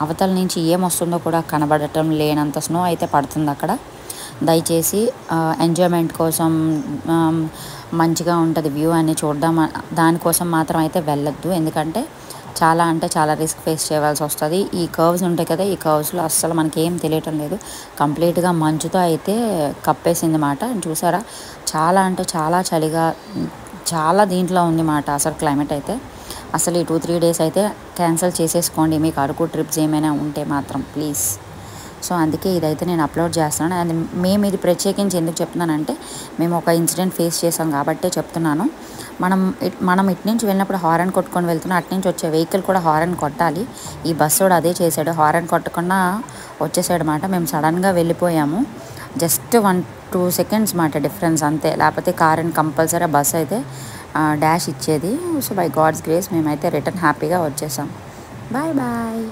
అవతల నుంచి ఏమొస్తుందో కూడా కనబడటం లేనంత స్నో అయితే పడుతుంది అక్కడ. దయచేసి ఎంజాయ్మెంట్ కోసం మంచిగా ఉంటుంది వ్యూ అని చూడడం, దానికోసం మాత్రం అయితే వెళ్ళొద్దు. ఎందుకంటే చాలా అంటే చాలా రిస్క్ ఫేస్ చేయవలసి వస్తుంది. ఈ కర్వ్స్ ఉంటాయి కదా, ఈ కర్వ్స్లో అస్సలు మనకి ఏం తెలియటం లేదు. కంప్లీట్గా మంచుతో అయితే కప్పేసింది మాట. చూసారా, చాలా అంటే చాలా చలిగా చాలా దీంట్లో ఉంది మాట అసలు క్లైమేట్ అయితే. అసలు ఈ 2-3 డేస్ అయితే క్యాన్సిల్ చేసేసుకోండి మీకు అరకు ట్రిప్స్ ఏమైనా ఉంటే మాత్రం ప్లీజ్. సో అందుకే ఇదైతే నేను అప్లోడ్ చేస్తున్నాను. అండ్ మేము ఇది ప్రత్యేకించి ఎందుకు చెప్తున్నానంటే, మేము ఒక ఇన్సిడెంట్ ఫేస్ చేసాం కాబట్టే చెప్తున్నాను. మనం ఇటు నుంచి వెళ్ళినప్పుడు హారన్ కొట్టుకొని వెళ్తున్నాం, అటు నుంచి వచ్చే వెహికల్ కూడా హారన్ కొట్టాలి. ఈ బస్సు కూడా అదే చేశాడు, హారన్ కొట్టకుండా వచ్చేసాడు మాట. మేము సడన్గా వెళ్ళిపోయాము, జస్ట్ 1-2 సెకండ్స్ మాట డిఫరెన్స్ అంతే. లేకపోతే కార్ అని కంపల్సరీ బస్ అయితే డాష్ ఇచ్చేది. సో బై గాడ్స్ గ్రేస్ మేమైతే రిటర్న్ హ్యాపీగా వచ్చేసాం. Bye bye.